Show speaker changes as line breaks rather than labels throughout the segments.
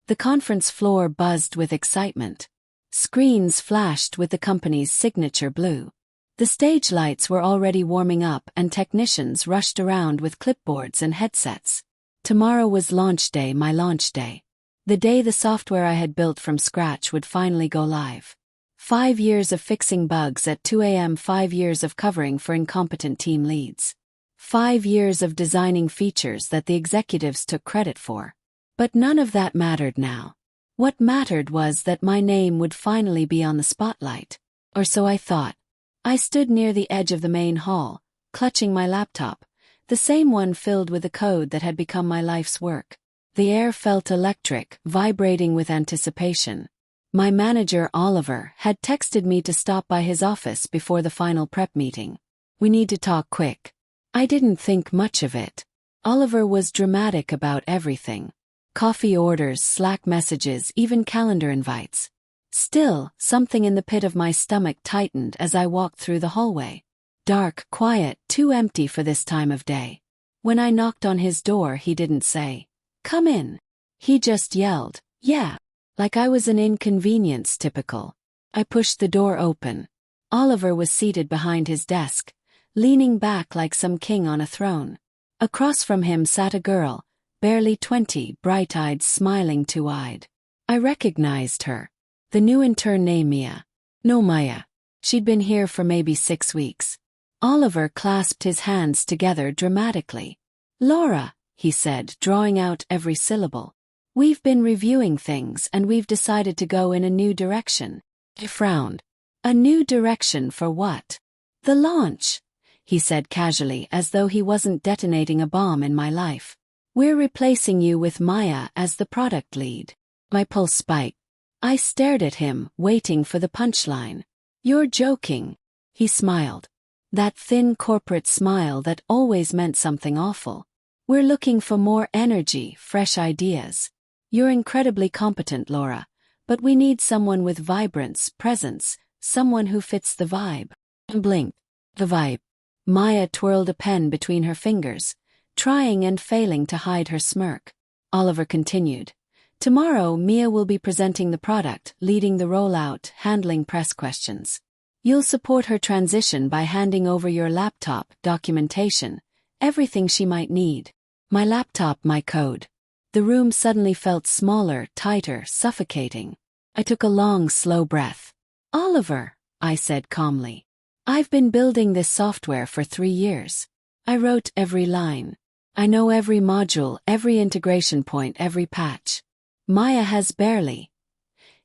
The conference floor buzzed with excitement. Screens flashed with the company's signature blue. The stage lights were already warming up and technicians rushed around with clipboards and headsets. Tomorrow was launch day, my launch day. The day the software I had built from scratch would finally go live. 5 years of fixing bugs at 2 a.m., 5 years of covering for incompetent team leads. 5 years of designing features that the executives took credit for. But none of that mattered now. What mattered was that my name would finally be on the spotlight. Or so I thought. I stood near the edge of the main hall, clutching my laptop, the same one filled with the code that had become my life's work. The air felt electric, vibrating with anticipation. My manager, Oliver, had texted me to stop by his office before the final prep meeting. "We need to talk quick." I didn't think much of it. Oliver was dramatic about everything. Coffee orders, Slack messages, even calendar invites. Still, something in the pit of my stomach tightened as I walked through the hallway. Dark, quiet, too empty for this time of day. When I knocked on his door, he didn't say, "Come in." He just yelled, "Yeah," like I was an inconvenience. Typical. I pushed the door open. Oliver was seated behind his desk, leaning back like some king on a throne. Across from him sat a girl, barely 20, bright-eyed, smiling, two-eyed. I recognized her. The new intern named Mia. No, Maya. She'd been here for maybe 6 weeks. Oliver clasped his hands together dramatically. "Laura," he said, drawing out every syllable. "We've been reviewing things and we've decided to go in a new direction." He frowned. "A new direction for what?" "The launch," he said casually, as though he wasn't detonating a bomb in my life. "We're replacing you with Maya as the product lead." My pulse spiked. I stared at him, waiting for the punchline. "You're joking." He smiled. That thin corporate smile that always meant something awful. "We're looking for more energy, fresh ideas. You're incredibly competent, Laura, but we need someone with vibrance, presence, someone who fits the vibe." Blink. The vibe. Maya twirled a pen between her fingers, trying and failing to hide her smirk. Oliver continued. "Tomorrow, Mia will be presenting the product, leading the rollout, handling press questions. You'll support her transition by handing over your laptop, documentation, everything she might need." My laptop, my code. The room suddenly felt smaller, tighter, suffocating. I took a long, slow breath. "Oliver," I said calmly. "I've been building this software for 3 years. I wrote every line. I know every module, every integration point, every patch. Maya has barely."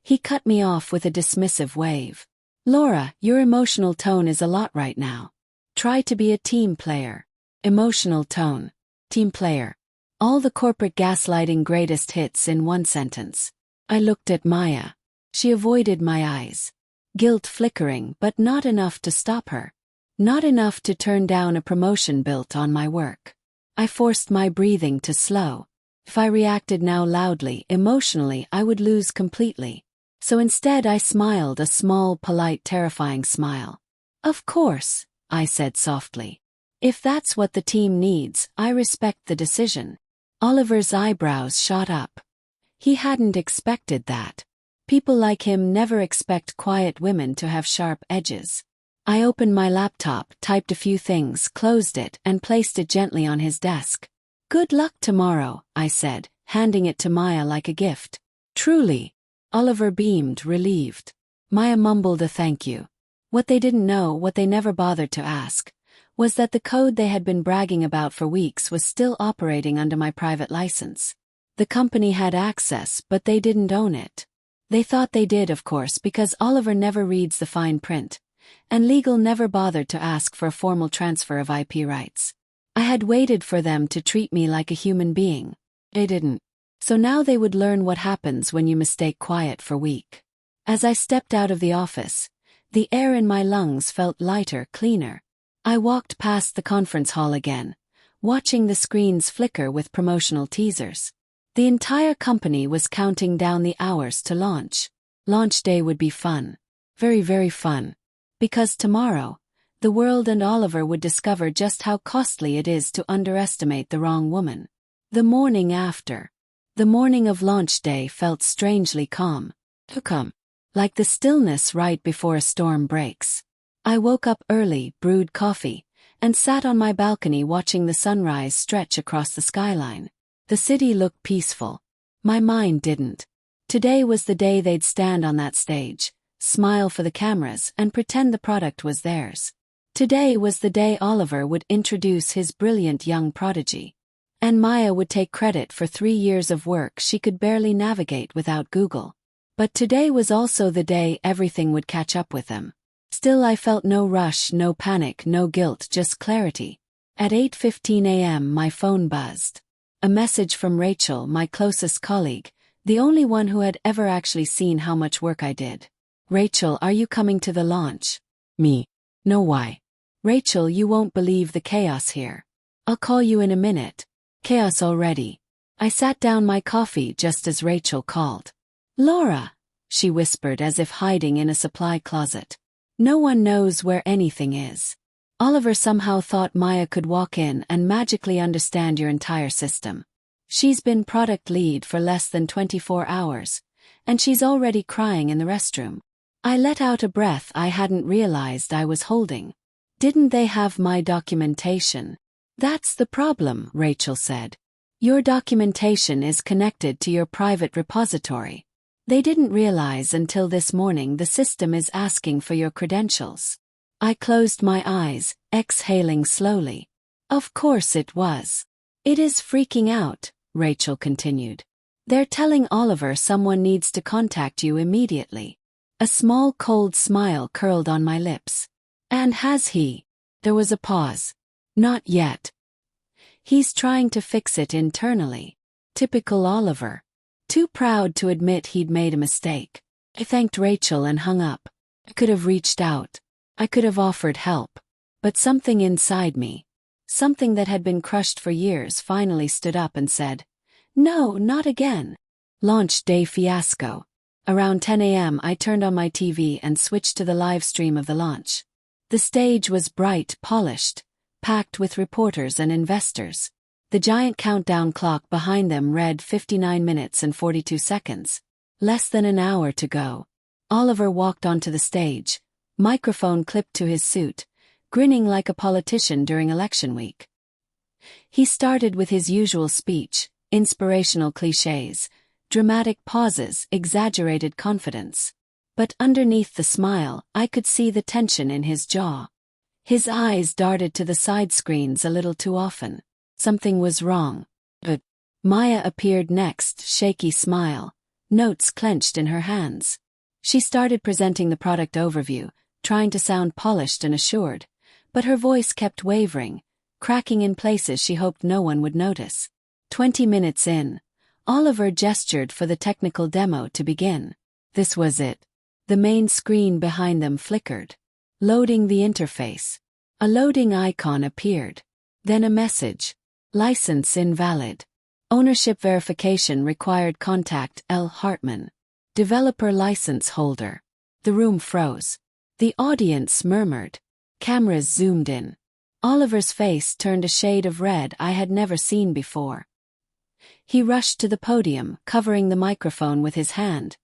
He cut me off with a dismissive wave. "Laura, your emotional tone is a lot right now. Try to be a team player." Emotional tone. Team player. All the corporate gaslighting greatest hits in one sentence. I looked at Maya. She avoided my eyes. Guilt flickering, but not enough to stop her. Not enough to turn down a promotion built on my work. I forced my breathing to slow. If I reacted now loudly, emotionally, I would lose completely. So instead I smiled, a small, polite, terrifying smile. "Of course," I said softly. "If that's what the team needs, I respect the decision." Oliver's eyebrows shot up. He hadn't expected that. People like him never expect quiet women to have sharp edges. I opened my laptop, typed a few things, closed it, and placed it gently on his desk. "Good luck tomorrow," I said, handing it to Maya like a gift. "Truly." Oliver beamed, relieved. Maya mumbled a thank you. What they didn't know, what they never bothered to ask, was that the code they had been bragging about for weeks was still operating under my private license. The company had access, but they didn't own it. They thought they did, of course, because Oliver never reads the fine print, and legal never bothered to ask for a formal transfer of IP rights. I had waited for them to treat me like a human being. They didn't. So now they would learn what happens when you mistake quiet for weak. As I stepped out of the office, the air in my lungs felt lighter, cleaner. I walked past the conference hall again, watching the screens flicker with promotional teasers. The entire company was counting down the hours to launch. Launch day would be fun. Very, very fun. Because tomorrow, the world and Oliver would discover just how costly it is to underestimate the wrong woman. The morning after. The morning of launch day felt strangely calm. Like the stillness right before a storm breaks. I woke up early, brewed coffee, and sat on my balcony watching the sunrise stretch across the skyline. The city looked peaceful. My mind didn't. Today was the day they'd stand on that stage, smile for the cameras, and pretend the product was theirs. Today was the day Oliver would introduce his brilliant young prodigy. And Maya would take credit for 3 years of work she could barely navigate without Google. But today was also the day everything would catch up with them. Still, I felt no rush, no panic, no guilt, just clarity. At 8:15 a.m. my phone buzzed. A message from Rachel, my closest colleague, the only one who had ever actually seen how much work I did. Rachel, are you coming to the launch? Me. No, why? Rachel, you won't believe the chaos here. I'll call you in a minute. Chaos already. I sat down my coffee just as Rachel called. Laura, she whispered as if hiding in a supply closet. No one knows where anything is. Oliver somehow thought Maya could walk in and magically understand your entire system. She's been product lead for less than 24 hours, and she's already crying in the restroom. I let out a breath I hadn't realized I was holding. Didn't they have my documentation? That's the problem, Rachel said. Your documentation is connected to your private repository. They didn't realize until this morning the system is asking for your credentials. I closed my eyes, exhaling slowly. Of course it was. It is freaking out, Rachel continued. They're telling Oliver someone needs to contact you immediately. A small cold smile curled on my lips. And has he? There was a pause. Not yet. He's trying to fix it internally. Typical Oliver. Too proud to admit he'd made a mistake. I thanked Rachel and hung up. I could have reached out. I could have offered help. But something inside me, something that had been crushed for years, finally stood up and said, no, not again. Launch day fiasco. Around 10 a.m. I turned on my TV and switched to the live stream of the launch. The stage was bright, polished, packed with reporters and investors. The giant countdown clock behind them read 59 minutes and 42 seconds. Less than an hour to go. Oliver walked onto the stage, microphone clipped to his suit, grinning like a politician during election week. He started with his usual speech, inspirational cliches, dramatic pauses, exaggerated confidence. But underneath the smile, I could see the tension in his jaw. His eyes darted to the side screens a little too often. Something was wrong. But Maya appeared next, shaky smile, notes clenched in her hands. She started presenting the product overview, trying to sound polished and assured, but her voice kept wavering, cracking in places she hoped no one would notice. 20 minutes in, Oliver gestured for the technical demo to begin. This was it. The main screen behind them flickered. Loading the interface. A loading icon appeared. Then a message. License invalid. Ownership verification required, contact L. Hartman. Developer license holder. The room froze. The audience murmured. Cameras zoomed in. Oliver's face turned a shade of red I had never seen before. He rushed to the podium, covering the microphone with his hand,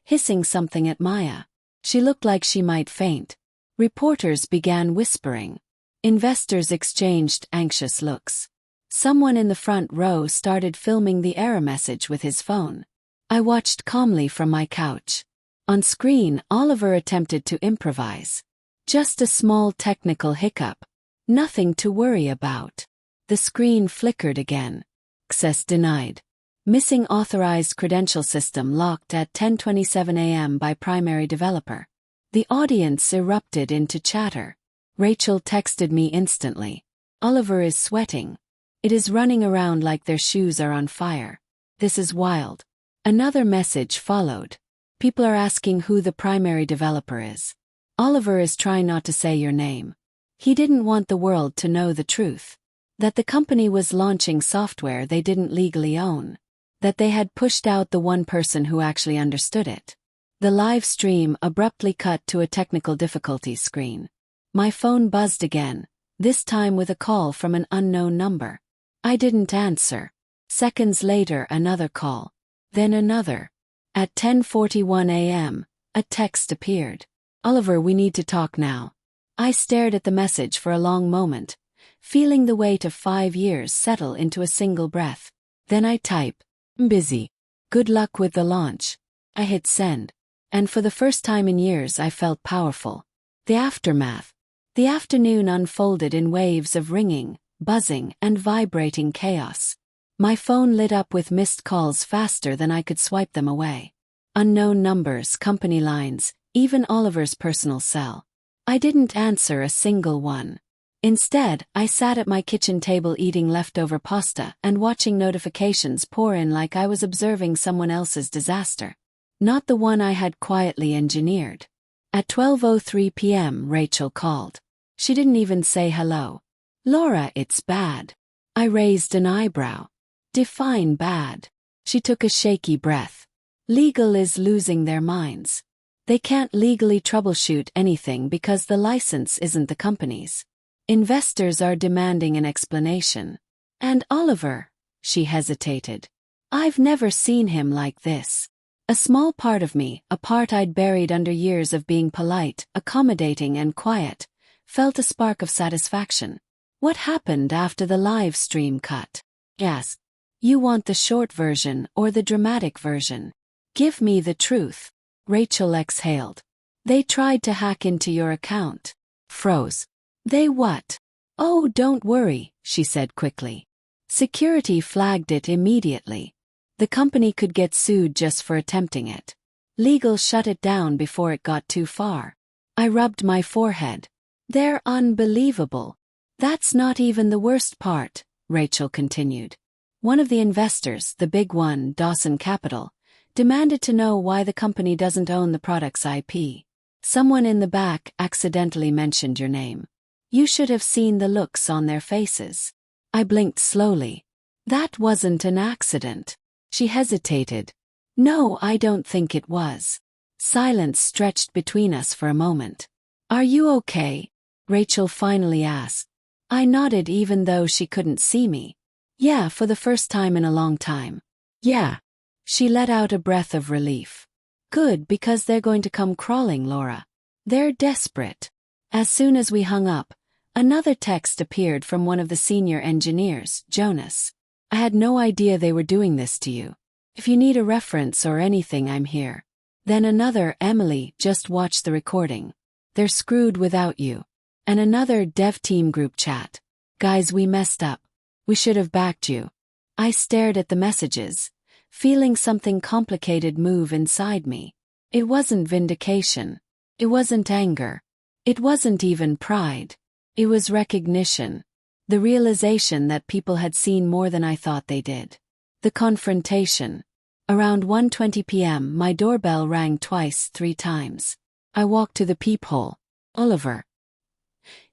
hissing something at Maya. She looked like she might faint. Reporters began whispering. Investors exchanged anxious looks. Someone in the front row started filming the error message with his phone. I watched calmly from my couch. On screen, Oliver attempted to improvise. Just a small technical hiccup. Nothing to worry about. The screen flickered again. Access denied. Missing authorized credential system locked at 10:27 a.m. by primary developer. The audience erupted into chatter. Rachel texted me instantly. Oliver is sweating. It is running around like their shoes are on fire. This is wild. Another message followed. People are asking who the primary developer is. Oliver is trying not to say your name. He didn't want the world to know the truth. That the company was launching software they didn't legally own. That they had pushed out the one person who actually understood it. The live stream abruptly cut to a technical difficulties screen. My phone buzzed again, this time with a call from an unknown number. I didn't answer. Seconds later, another call. Then another. At 10:41 a.m., a text appeared. Oliver, we need to talk now. I stared at the message for a long moment, feeling the weight of 5 years settle into a single breath. Then I type, busy. Good luck with the launch. I hit send. And for the first time in years I felt powerful. The aftermath. The afternoon unfolded in waves of ringing, buzzing, and vibrating chaos. My phone lit up with missed calls faster than I could swipe them away. Unknown numbers, company lines, even Oliver's personal cell. I didn't answer a single one. Instead, I sat at my kitchen table eating leftover pasta and watching notifications pour in like I was observing someone else's disaster. Not the one I had quietly engineered. At 12:03 p.m. Rachel called. She didn't even say hello. Laura, it's bad. I raised an eyebrow. Define bad. She took a shaky breath. Legal is losing their minds. They can't legally troubleshoot anything because the license isn't the company's. Investors are demanding an explanation. And Oliver, she hesitated. I've never seen him like this. A small part of me, a part I'd buried under years of being polite, accommodating and quiet, felt a spark of satisfaction. What happened after the live stream cut? Yes. You want the short version or the dramatic version? Give me the truth. Rachel exhaled. They tried to hack into your account. Froze. They what? Oh, don't worry, she said quickly. Security flagged it immediately. The company could get sued just for attempting it. Legal shut it down before it got too far. I rubbed my forehead. They're unbelievable. That's not even the worst part, Rachel continued. One of the investors, the big one, Dawson Capital, demanded to know why the company doesn't own the product's IP. Someone in the back accidentally mentioned your name. You should have seen the looks on their faces. I blinked slowly. That wasn't an accident. She hesitated. No, I don't think it was. Silence stretched between us for a moment. Are you okay? Rachel finally asked. I nodded even though she couldn't see me. Yeah, for the first time in a long time. Yeah. She let out a breath of relief. Good, because they're going to come crawling, Laura. They're desperate. As soon as we hung up, another text appeared from one of the senior engineers, Jonas. I had no idea they were doing this to you. If you need a reference or anything, I'm here. Then another, Emily, just watch the recording. They're screwed without you. And another, dev team group chat. Guys, we messed up. We should have backed you. I stared at the messages, feeling something complicated move inside me. It wasn't vindication. It wasn't anger. It wasn't even pride. It was recognition. The realization that people had seen more than I thought they did. The confrontation. Around 1:20 p.m. my doorbell rang twice, 3 times. I walked to the peephole. Oliver.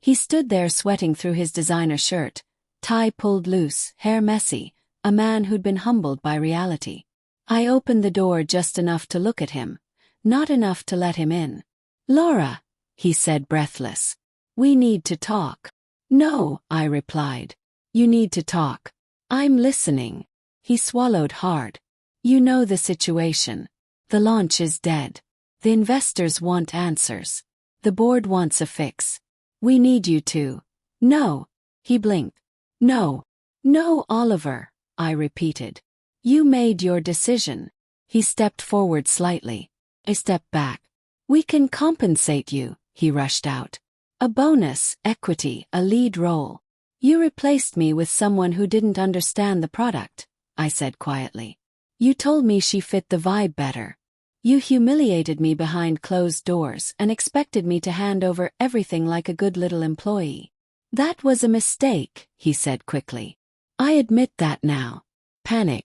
He stood there sweating through his designer shirt, tie pulled loose, hair messy, a man who'd been humbled by reality. I opened the door just enough to look at him, not enough to let him in. Laura, he said breathless. We need to talk. No, I replied. You need to talk. I'm listening. He swallowed hard. You know the situation. The launch is dead. The investors want answers. The board wants a fix. We need you to. No. He blinked. No. No, Oliver, I repeated. You made your decision. He stepped forward slightly. I stepped back. We can compensate you, he rushed out. A bonus, equity, a lead role. You replaced me with someone who didn't understand the product, I said quietly. You told me she fit the vibe better. You humiliated me behind closed doors and expected me to hand over everything like a good little employee. That was a mistake, he said quickly. I admit that now. Panic.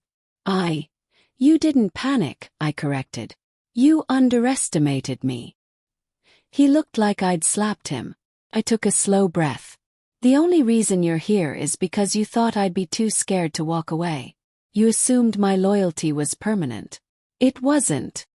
You didn't panic, I corrected. You underestimated me. He looked like I'd slapped him. I took a slow breath. The only reason you're here is because you thought I'd be too scared to walk away. You assumed my loyalty was permanent. It wasn't.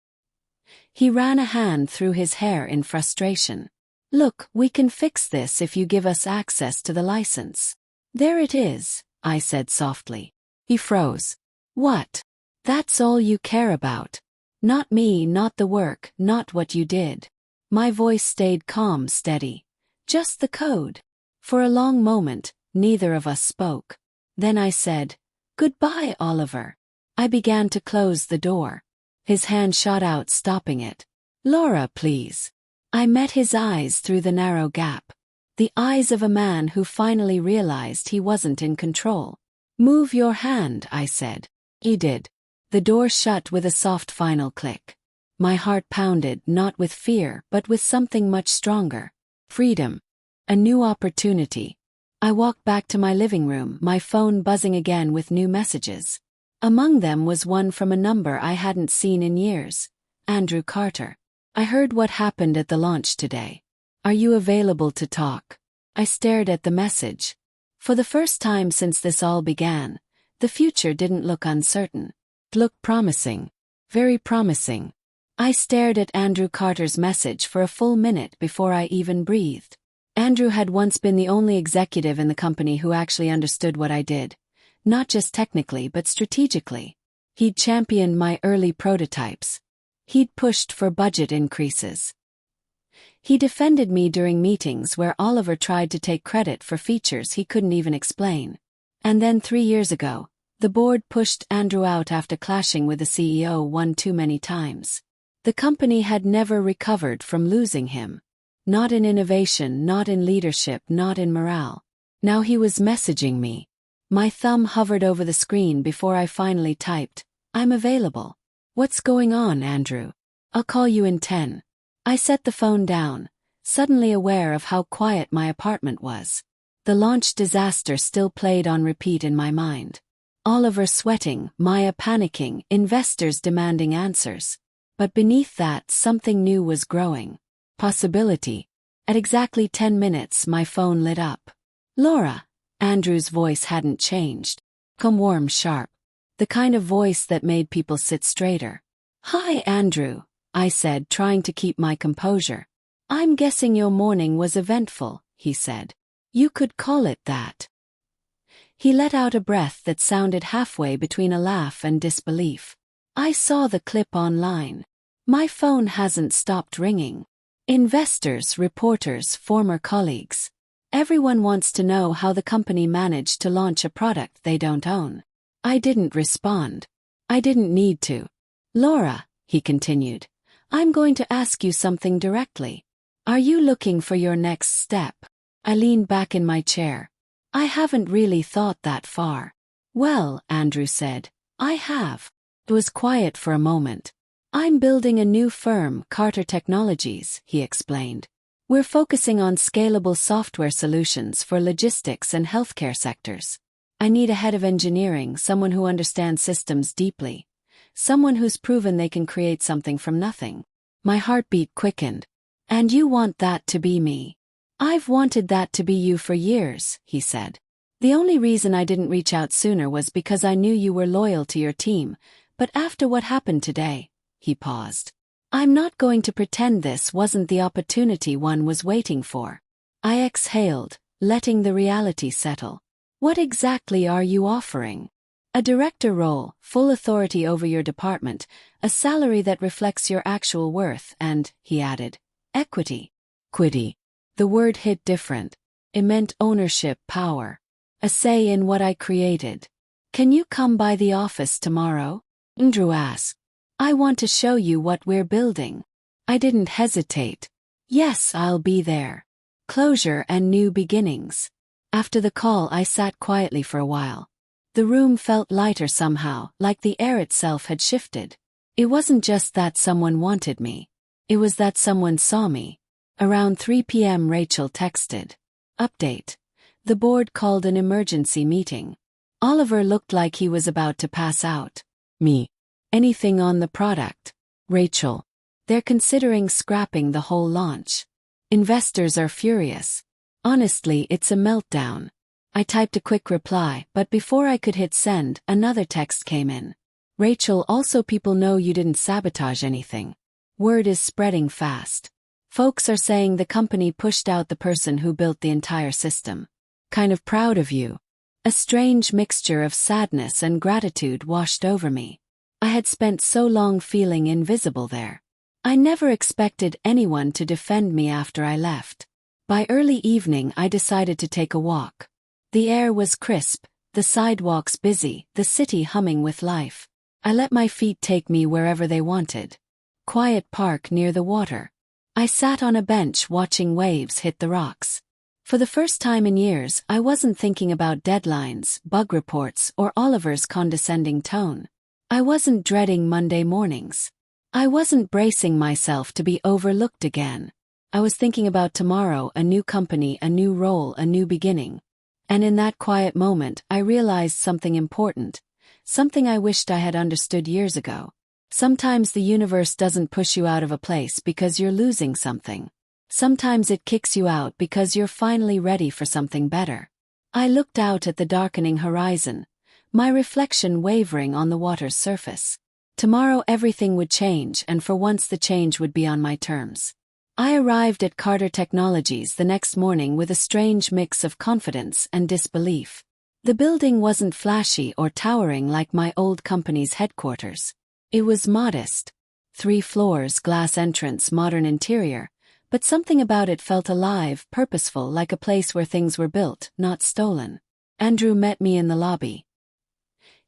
He ran a hand through his hair in frustration. Look, we can fix this if you give us access to the license. There it is, I said softly. He froze. What? That's all you care about? Not me, not the work, not what you did. My voice stayed calm, steady. Just the code. For a long moment, neither of us spoke. Then I said, "Goodbye, Oliver." I began to close the door. His hand shot out, stopping it. "Laura, please." I met his eyes through the narrow gap. The eyes of a man who finally realized he wasn't in control. "Move your hand," I said. He did. The door shut with a soft final click. My heart pounded, not with fear, but with something much stronger. Freedom. A new opportunity. I walked back to my living room, my phone buzzing again with new messages. Among them was one from a number I hadn't seen in years. Andrew Carter. "I heard what happened at the launch today. Are you available to talk?" I stared at the message. For the first time since this all began, the future didn't look uncertain. It looked promising. Very promising. I stared at Andrew Carter's message for a full minute before I even breathed. Andrew had once been the only executive in the company who actually understood what I did. Not just technically but strategically. He'd championed my early prototypes. He'd pushed for budget increases. He defended me during meetings where Oliver tried to take credit for features he couldn't even explain. And then 3 years ago, the board pushed Andrew out after clashing with the CEO one too many times. The company had never recovered from losing him. Not in innovation, not in leadership, not in morale. Now he was messaging me. My thumb hovered over the screen before I finally typed, "I'm available." "What's going on, Andrew? I'll call you in 10. I set the phone down, suddenly aware of how quiet my apartment was. The launch disaster still played on repeat in my mind. Oliver sweating, Maya panicking, investors demanding answers. But beneath that, something new was growing. Possibility. At exactly 10 minutes, my phone lit up. "Laura." Andrew's voice hadn't changed. Come warm, sharp. The kind of voice that made people sit straighter. "Hi, Andrew," I said, trying to keep my composure. "I'm guessing your morning was eventful," he said. "You could call it that." He let out a breath that sounded halfway between a laugh and disbelief. "I saw the clip online. My phone hasn't stopped ringing. Investors, reporters, former colleagues. Everyone wants to know how the company managed to launch a product they don't own." I didn't respond. I didn't need to. "Laura," he continued, "I'm going to ask you something directly. Are you looking for your next step?" I leaned back in my chair. "I haven't really thought that far." "Well," Andrew said, "I have." It was quiet for a moment. "I'm building a new firm, Carter Technologies," he explained. "We're focusing on scalable software solutions for logistics and healthcare sectors. I need a head of engineering, someone who understands systems deeply. Someone who's proven they can create something from nothing." My heartbeat quickened. "And you want that to be me?" "I've wanted that to be you for years," he said. "The only reason I didn't reach out sooner was because I knew you were loyal to your team, but after what happened today," he paused. "I'm not going to pretend this wasn't the opportunity one was waiting for." I exhaled, letting the reality settle. "What exactly are you offering?" "A director role, full authority over your department, a salary that reflects your actual worth, and," he added, "equity." Quiddy. The word hit different. It meant ownership, power. A say in what I created. "Can you come by the office tomorrow?" Andrew asked. "I want to show you what we're building." I didn't hesitate. "Yes, I'll be there." Closure and new beginnings. After the call, I sat quietly for a while. The room felt lighter somehow, like the air itself had shifted. It wasn't just that someone wanted me. It was that someone saw me. Around 3 p.m. Rachel texted. "Update. The board called an emergency meeting. Oliver looked like he was about to pass out." Me. "Anything on the product?" Rachel. "They're considering scrapping the whole launch. Investors are furious. Honestly, it's a meltdown." I typed a quick reply, but before I could hit send, another text came in. "Rachel, also people know you didn't sabotage anything. Word is spreading fast. Folks are saying the company pushed out the person who built the entire system. Kind of proud of you." A strange mixture of sadness and gratitude washed over me. I had spent so long feeling invisible there. I never expected anyone to defend me after I left. By early evening I decided to take a walk. The air was crisp, the sidewalks busy, the city humming with life. I let my feet take me wherever they wanted. Quiet park near the water. I sat on a bench watching waves hit the rocks. For the first time in years, I wasn't thinking about deadlines, bug reports, or Oliver's condescending tone. I wasn't dreading Monday mornings. I wasn't bracing myself to be overlooked again. I was thinking about tomorrow, a new company, a new role, a new beginning. And in that quiet moment, I realized something important. Something I wished I had understood years ago. Sometimes the universe doesn't push you out of a place because you're losing something. Sometimes it kicks you out because you're finally ready for something better. I looked out at the darkening horizon, my reflection wavering on the water's surface. Tomorrow everything would change, and for once the change would be on my terms. I arrived at Carter Technologies the next morning with a strange mix of confidence and disbelief. The building wasn't flashy or towering like my old company's headquarters. It was modest. 3 floors, glass entrance, modern interior, but something about it felt alive, purposeful, like a place where things were built, not stolen. Andrew met me in the lobby.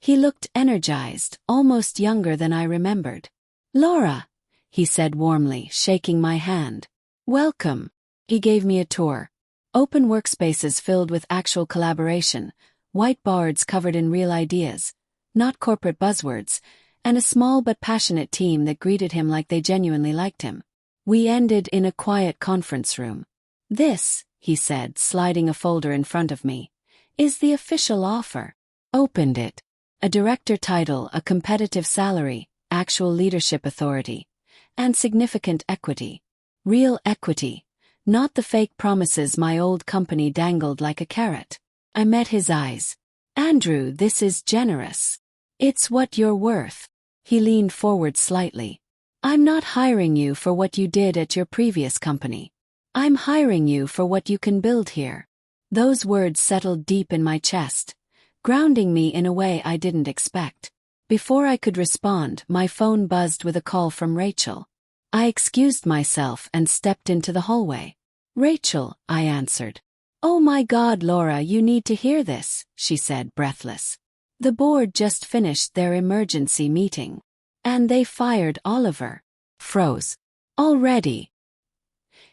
He looked energized, almost younger than I remembered. "Laura," he said warmly, shaking my hand. "Welcome." He gave me a tour. Open workspaces filled with actual collaboration, whiteboards covered in real ideas, not corporate buzzwords, and a small but passionate team that greeted him like they genuinely liked him. We ended in a quiet conference room. "This," he said, sliding a folder in front of me, "is the official offer." Opened it. A director title, a competitive salary, actual leadership authority, and significant equity. Real equity, not the fake promises my old company dangled like a carrot. I met his eyes. "Andrew, this is generous. It's what you're worth." He leaned forward slightly. "I'm not hiring you for what you did at your previous company. I'm hiring you for what you can build here." Those words settled deep in my chest, grounding me in a way I didn't expect. Before I could respond, my phone buzzed with a call from Rachel. I excused myself and stepped into the hallway. "Rachel," I answered. "Oh my God, Laura, you need to hear this," she said, breathless. "The board just finished their emergency meeting. And they fired Oliver." Froze. "Already?"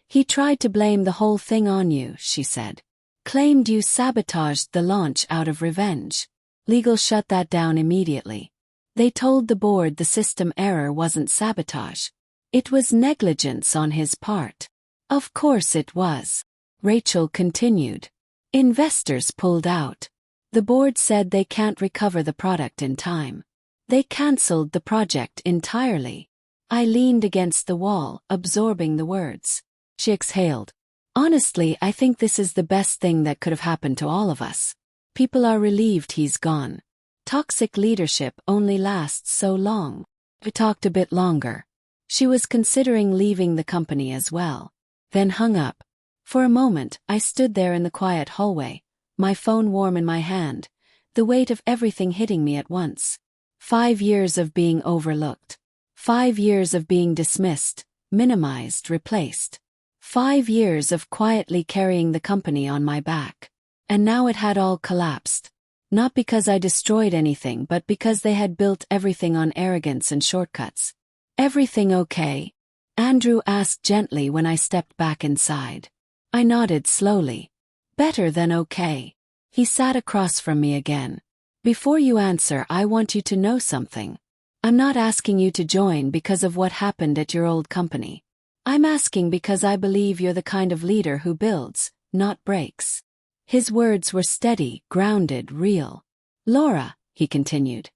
"He tried to blame the whole thing on you," she said. "Claimed you sabotaged the launch out of revenge. Legal shut that down immediately. They told the board the system error wasn't sabotage. It was negligence on his part." "Of course it was," Rachel continued. "Investors pulled out. The board said they can't recover the product in time. They cancelled the project entirely." I leaned against the wall, absorbing the words. She exhaled. "Honestly, I think this is the best thing that could have happened to all of us. People are relieved he's gone. Toxic leadership only lasts so long." We talked a bit longer. She was considering leaving the company as well. Then hung up. For a moment, I stood there in the quiet hallway, my phone warm in my hand, the weight of everything hitting me at once. 5 years of being overlooked. 5 years of being dismissed, minimized, replaced. 5 years of quietly carrying the company on my back. And now it had all collapsed. Not because I destroyed anything, but because they had built everything on arrogance and shortcuts. "Everything okay?" Andrew asked gently when I stepped back inside. I nodded slowly. "Better than okay." He sat across from me again. "Before you answer, I want you to know something. I'm not asking you to join because of what happened at your old company. I'm asking because I believe you're the kind of leader who builds, not breaks." His words were steady, grounded, real. "Laura," he continued,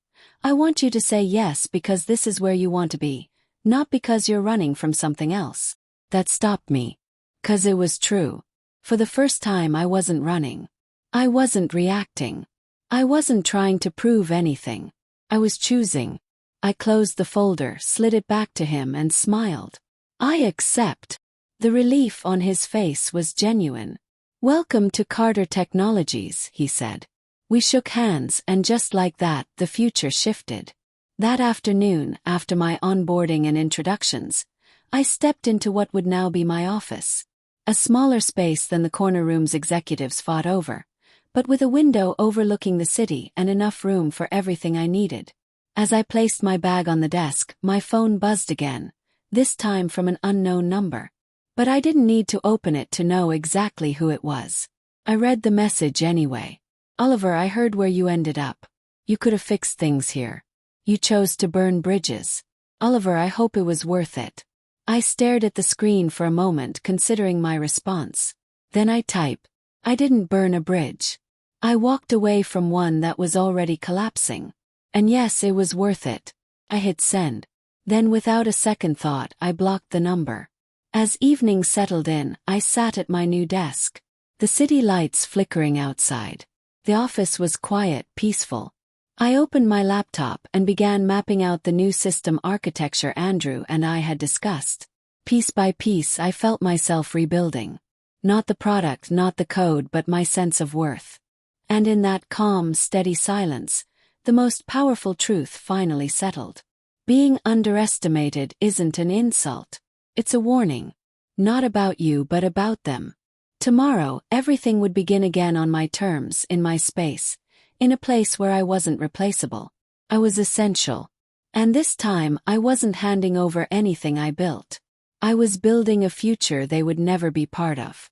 "I want you to say yes because this is where you want to be, not because you're running from something else." That stopped me. 'Cause it was true. For the first time I wasn't running. I wasn't reacting. I wasn't trying to prove anything. I was choosing. I closed the folder, slid it back to him, and smiled. "I accept." The relief on his face was genuine. "Welcome to Carter Technologies," he said. We shook hands, and just like that, the future shifted. That afternoon, after my onboarding and introductions, I stepped into what would now be my office. A smaller space than the corner rooms executives fought over, but with a window overlooking the city and enough room for everything I needed. As I placed my bag on the desk, my phone buzzed again, this time from an unknown number. But I didn't need to open it to know exactly who it was. I read the message anyway. "Oliver, I heard where you ended up. You could have fixed things here. You chose to burn bridges. Oliver, I hope it was worth it." I stared at the screen for a moment, considering my response. Then I typed, "I didn't burn a bridge. I walked away from one that was already collapsing. And yes, it was worth it." I hit send. Then without a second thought, I blocked the number. As evening settled in, I sat at my new desk. The city lights flickering outside. The office was quiet, peaceful. I opened my laptop and began mapping out the new system architecture Andrew and I had discussed. Piece by piece, I felt myself rebuilding. Not the product, not the code, but my sense of worth. And in that calm, steady silence, the most powerful truth finally settled. Being underestimated isn't an insult. It's a warning. Not about you, but about them. Tomorrow, everything would begin again on my terms, in my space, in a place where I wasn't replaceable. I was essential. And this time, I wasn't handing over anything I built. I was building a future they would never be part of.